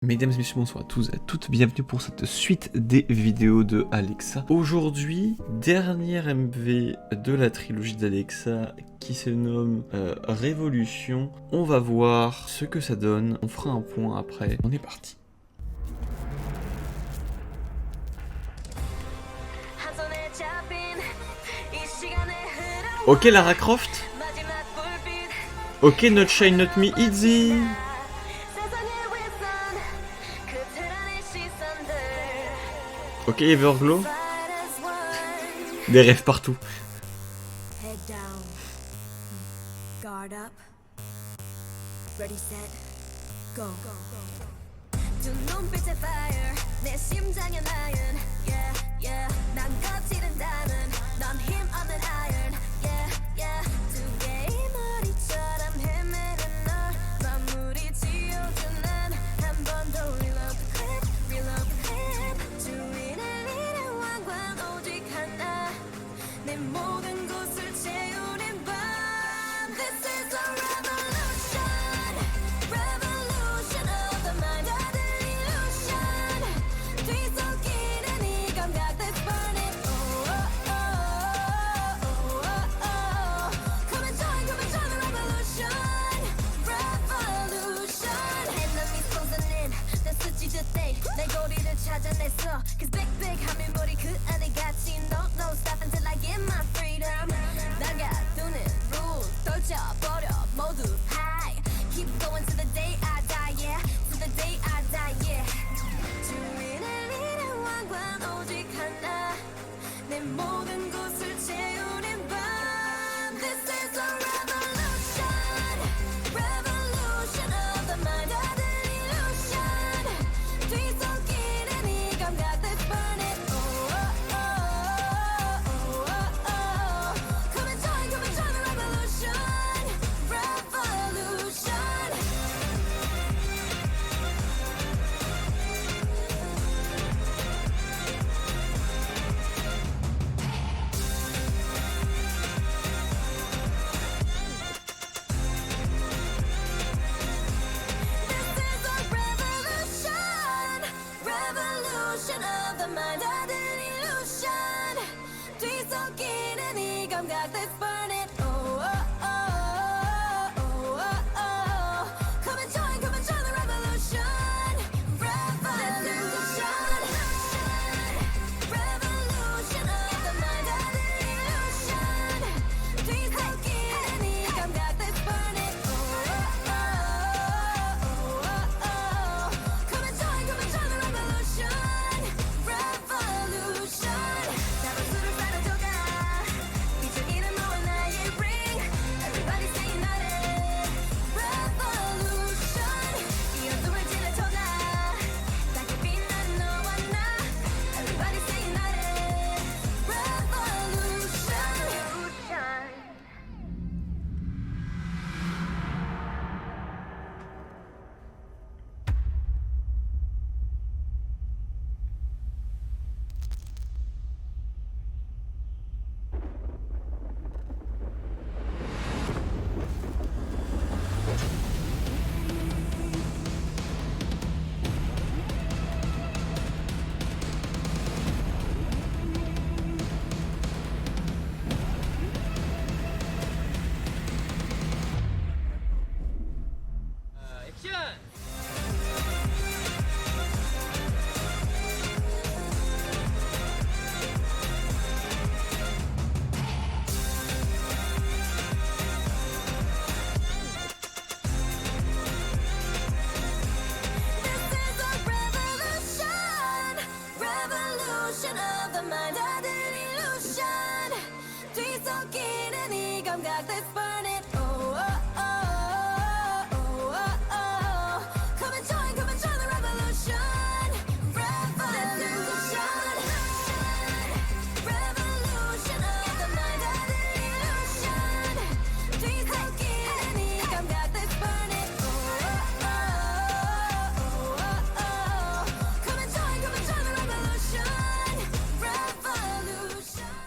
Mesdames et messieurs, bonsoir à tous et à toutes, bienvenue pour cette suite des vidéos de Alexa. Aujourd'hui, dernière MV de la trilogie d'Alexa qui se nomme Révolution. On va voir ce que ça donne, on fera un point après, on est parti. Ok Lara Croft. Ok Not Shine Not Me Easy. Ok Everglow. Des rêves partout.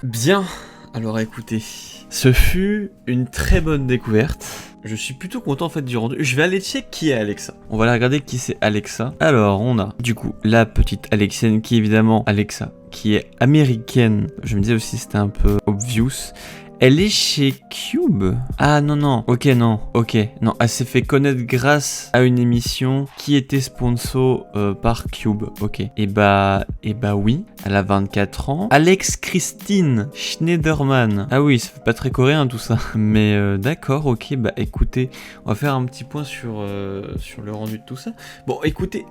Bien, alors écoutez, ce fut une très bonne découverte. je suis plutôt content en fait du rendu. Je vais aller check qui est Alexa. On va aller regarder qui c'est Alexa. Alors, on a du coup la petite Alexienne qui est évidemment Alexa, qui est américaine. Je me disais aussi c'était un peu obvious. Elle est chez Cube. Ah non, non, ok, non, ok. Non, elle s'est fait connaître grâce à une émission qui était sponsor par Cube, ok. Et bah oui, elle a 24 ans. Alex Christine Schneiderman. Ah oui, ça fait pas très coréen tout ça. Mais d'accord, ok, bah écoutez, on va faire un petit point sur le rendu de tout ça. Bon, écoutez,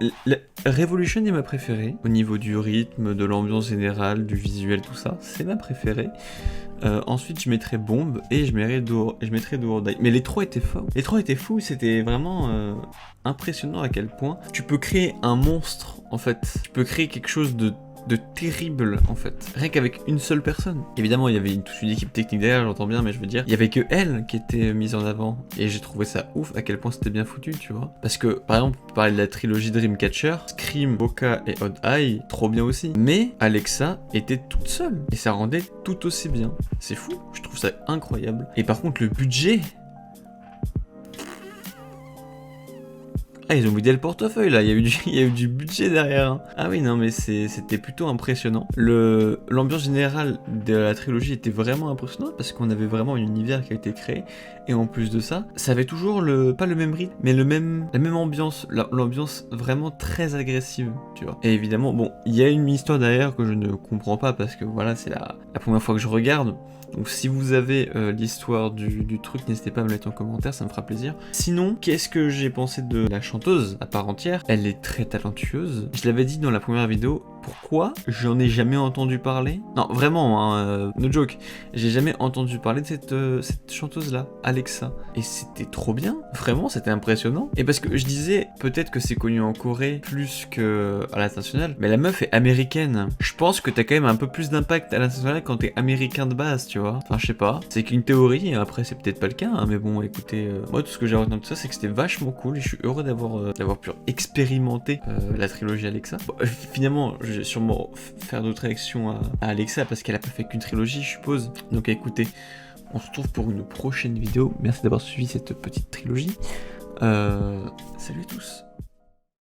Revolution est ma préférée. Au niveau du rythme, de l'ambiance générale, du visuel, tout ça, c'est ma préférée. Ensuite, je mettrais Bombe et je mettrais Do or Die. Mais les trois étaient fous. Les trois étaient fous, c'était vraiment impressionnant à quel point tu peux créer un monstre, en fait. Tu peux créer quelque chose de terrible, en fait. Rien qu'avec une seule personne. Évidemment, il y avait toute une équipe technique derrière, j'entends bien, mais je veux dire, il y avait que elle qui était mise en avant. Et j'ai trouvé ça ouf à quel point c'était bien foutu, tu vois. Parce que, par exemple, on parlait de la trilogie Dreamcatcher, Scream, Boca et Odd Eye, trop bien aussi. Mais Alexa était toute seule. Et ça rendait tout aussi bien. C'est fou, je trouve ça incroyable. Et par contre, le budget... Ah, ils ont vidé le portefeuille là, il y a eu du budget derrière. Hein. Ah oui, non, mais c'était plutôt impressionnant. L'ambiance générale de la trilogie était vraiment impressionnante parce qu'on avait vraiment un univers qui a été créé. Et en plus de ça, ça avait toujours pas le même rythme, mais la même ambiance. L'ambiance vraiment très agressive, tu vois. Et évidemment, bon, il y a une histoire derrière que je ne comprends pas parce que voilà, c'est la première fois que je regarde. Donc si vous avez l'histoire du truc, n'hésitez pas à me mettre en commentaire, ça me fera plaisir. Sinon, qu'est-ce que j'ai pensé de la chanteuse à part entière? Elle est très talentueuse. Je l'avais dit dans la première vidéo, pourquoi j'en ai jamais entendu parler? Non, vraiment, hein, no joke. J'ai jamais entendu parler de cette chanteuse-là, Alexa. Et c'était trop bien, vraiment, c'était impressionnant. Et parce que je disais, peut-être que c'est connu en Corée plus qu'à l'international, mais la meuf est américaine. Je pense que t'as quand même un peu plus d'impact à l'international quand t'es américain de base, tu vois. Enfin, je sais pas. C'est qu'une théorie, et après, c'est peut-être pas le cas, hein, mais bon, écoutez, moi, tout ce que j'ai retenu de tout ça, c'est que c'était vachement cool, et je suis heureux d'avoir pu expérimenter la trilogie Alexa. Bon, finalement, je vais sûrement faire d'autres réactions à Alexa, parce qu'elle a pas fait qu'une trilogie, je suppose. Donc, écoutez, on se retrouve pour une prochaine vidéo. Merci d'avoir suivi cette petite trilogie. Salut à tous.